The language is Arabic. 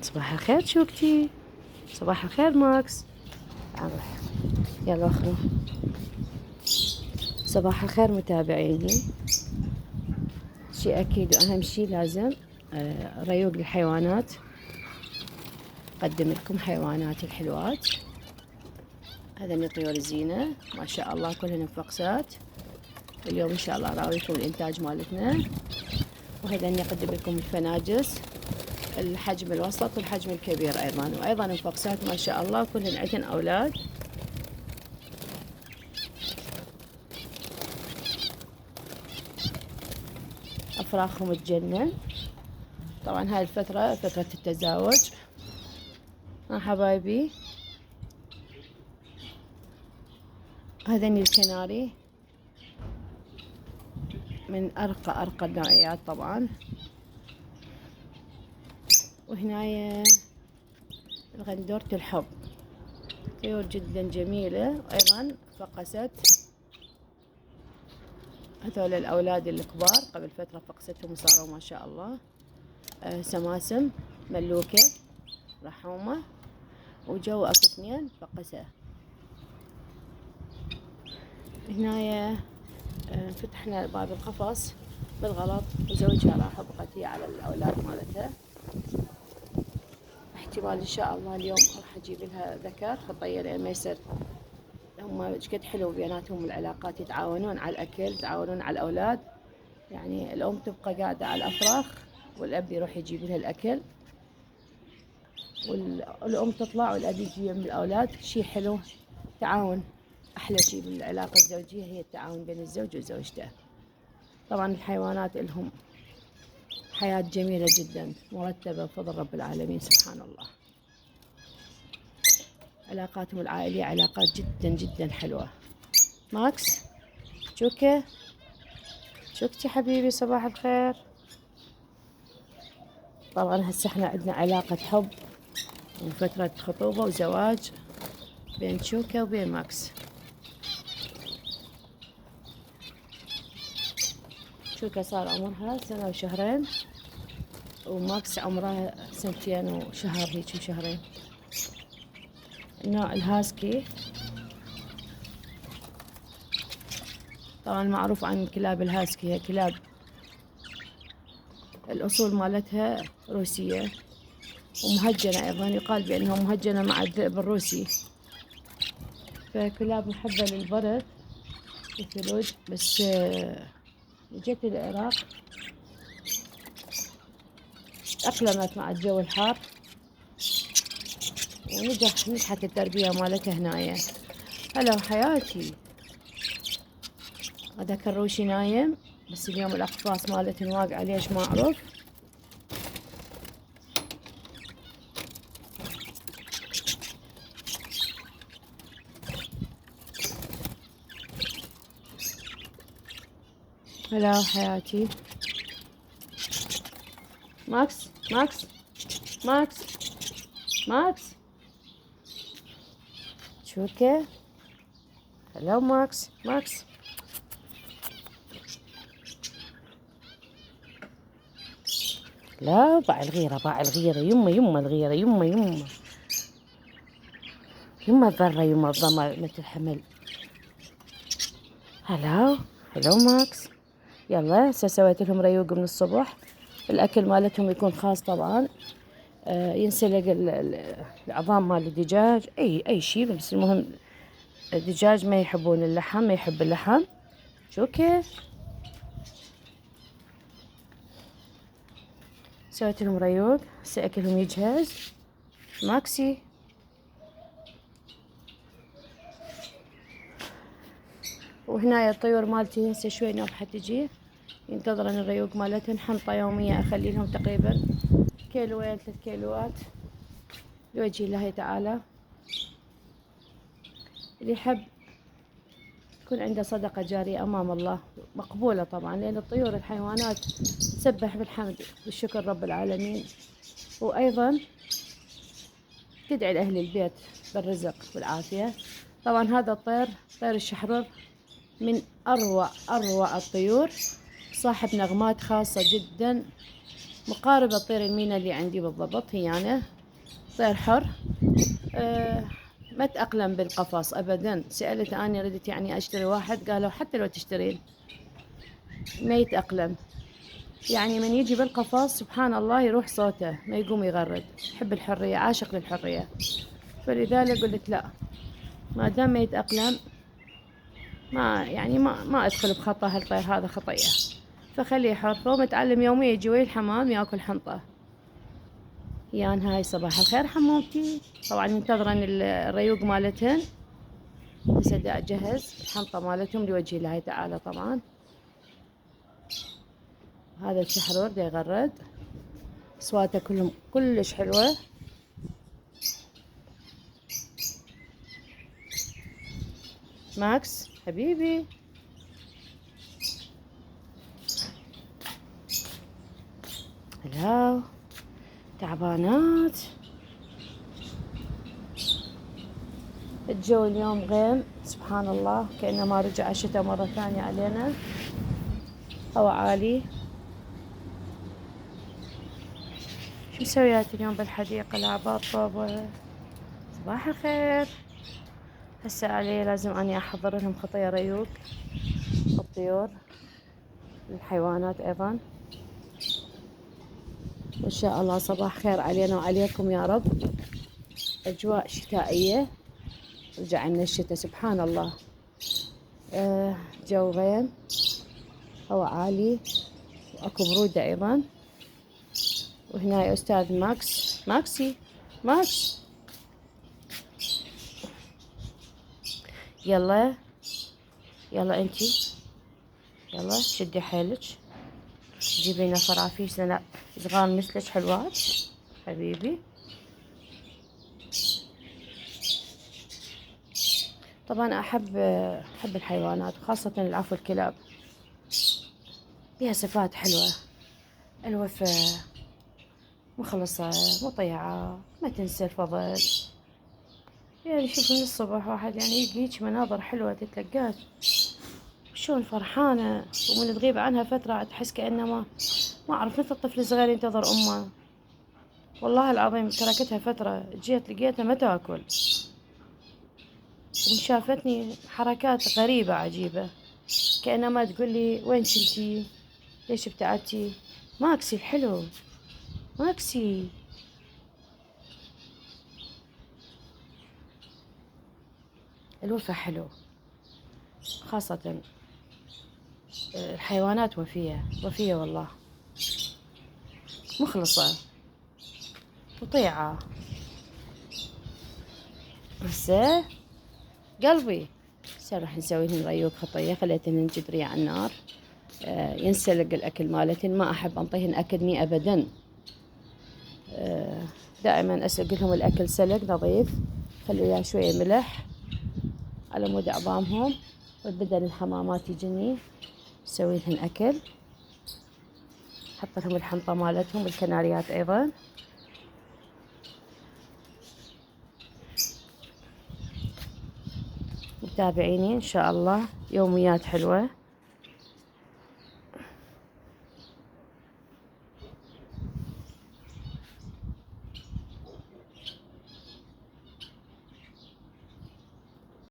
صباح الخير شوكتي. صباح الخير ماكس. أروح. يلا اخرج. صباح الخير متابعيني. شيء أكيد وأهم شيء لازم ريوق الحيوانات. أقدم لكم حيوانات الحلوات. هذا طيور الزينة ما شاء الله كلهن مفقسات. اليوم إن شاء الله راويكم الإنتاج مالتنا. وهذا أقدم لكم الفناجس الحجم الوسط والحجم الكبير وأيضا مفقسات ما شاء الله كلهن عندهن أولاد. أفراخهم تجنن. طبعا هاي الفترة فترة التزاوج. حبايبي هذني الكناري من أرقى النوعيات طبعا. وهنايا الغندورة الحب طيور جدا جميلة وأيضا فقست. هذول الأولاد الكبار قبل فترة فقستهم وصاروا ما شاء الله سماسم ملوكة رحومة. وجو أكو اثنين فقسة. هنايا فتحنا باب القفص بالغلط وزوجها راح بقتي على الأولاد مالتها. احتمال إن شاء الله اليوم راح أجيب لها ذكر خطية لأن ما يصير هم قد حلو بيناتهم العلاقات، يتعاونون على الأكل يتعاونون على الأولاد. يعني الأم تبقى قاعدة على الأفراخ والأب يروح يجيب لها الأكل، والأم تطلع والأب يجي من الأولاد. شي حلو تعاون. أحلى شي بالعلاقة الزوجية هي التعاون بين الزوج وزوجته. طبعا الحيوانات لهم حياة جميلة جدا مرتبة بفضل رب العالمين سبحان الله. علاقاتهم العائلية علاقات جدا جدا حلوة. ماكس شوكة شوكتي حبيبي صباح الخير. طبعا هسه احنا عندنا علاقة حب وفترة خطوبة وزواج بين شوكة وبين ماكس. شوكة صار عمرها 1 وشهرين وماكس عمره 2 وشهر هيك وشهرين. النوع الهاسكي طبعا معروف عن كلاب الهاسكي، هي كلاب الأصول مالتها روسية ومهجنة أيضا، يقال بأنها مهجنة مع الذئب الروسي. فكلاب محبة للبرد والثلوج. بس جت العراق تأقلمت مع الجو الحار نجحت التربية مالتها هنايا. هلا حياتي. هذاك الروشي نايم بس اليوم الأقفاص مالتهن واقعة ليش ما أعرف. هلا حياتي. ماكس ماكس ماكس ماكس شوكة. هلا ماكس ماكس. لا باع الغيرة باع الغيرة يما الغيرة يما الضرة يما الضمة مثل الحمل. هلا ماكس. يلا هسه سويت لهم ريوق من الصبح. الأكل مالتهم يكون خاص طبعا. ينسلق العظام مال الدجاج أي شيء بس المهم الدجاج ما يحبون اللحم ما يحب اللحم. شو كيف سويت لهم ريوق. هسه أكلهم يجهز. ماكسي وهنا الطيور مالتي هسه شوي نوبحة تجي ينتظرن الريوق مالتهن. حنطة يومية أخلي لهم تقريبا 2 3 كيلوات لوجه الله تعالى. اللي يحب يكون عنده صدقة جارية أمام الله مقبولة طبعا، لأن الطيور الحيوانات تسبح بالحمد والشكر رب العالمين، وأيضا تدعي لأهل البيت بالرزق والعافية. طبعا هذا الطير طير الشحرور من أروع الطيور، صاحب نغمات خاصة جدا مقاربة طير المينا اللي عندي بالضبط. هي أنا طير حر. ما تأقلم بالقفص أبدا. سألت أنا ردت يعني أشتري واحد، قالوا حتى لو تشترين ما يتأقلم. يعني من يجي بالقفص سبحان الله يروح صوته، ما يقوم يغرد. يحب الحرية، عاشق للحرية. فلذلك قلت لا، ما دام ما يتأقلم ما يعني ما أدخل بخطة هالطير هذا خطية، فخليه حر. فهو متعلم يوميا يجي ويا الحمام ياكل حنطة. يان هاي صباح الخير حمومتي. طبعا منتظرة الريوق مالتهن. هسه دا أجهز الحنطة مالتهم لوجه الله تعالى. طبعا هذا الشحرور دا يغرد، أصواته كلهم كلش حلوة. ماكس حبيبي، هلا تعبانات. الجو اليوم غيم سبحان الله، كأنه ما رجع الشتاء مرة ثانية علينا. هواء عالي. شو مسويات اليوم بالحديقة؟ لعبات طوبة. صباح الخير. هسه علي لازم اني احضر لهم خطية ريوق الطيور، الحيوانات ايضا. وان شاء الله صباح خير علينا وعليكم يا رب. اجواء شتائية، رجع لنا الشتاء سبحان الله. جو غيم، هواء عالي، واكو برودة ايضا. وهنا يا استاذ ماكسي ماكس، يلا يلا انتي، يلا شدي حيلك، جيبي لنا فرافيش صغار مثلك حلوات حبيبي. طبعا احب الحيوانات، وخاصة العفو الكلاب. فيها صفات حلوة، الوفاء، مخلصة، مطيعة، ما تنسى الفضل. يعني شوف من الصبح واحد يعني يجيك مناظر حلوة تتلقاك شلون فرحانة، ومن تغيب عنها فترة تحس كأنه ما أعرف، مثل الطفل الصغير ينتظر أمه. والله العظيم تركتها فترة، جيت لقيتها ما تاكل، وشافتني حركات غريبة عجيبة، كأنها ما تقولي وين كنتي، ليش ابتعدتي. ماكسي الحلو، ماكسي. الوفا حلو، خاصة الحيوانات وفية وفية والله، مخلصة، مطيعة. هسه قلبي هسه راح نسوي لهم ريوق خطية. خليتهن جدرية على النار. ينسلق الأكل مالتهن، ما أحب أنطيهن أكل ني أبدا. دائما أسلق لهم الأكل سلق نظيف، خلي وياه شوية ملح على مود عظامهم. وبدل الحمامات يجني نسوي لهم أكل. حط لهم الحنطة مالتهم، الكناريات أيضا. متابعيني إن شاء الله يوميات حلوة.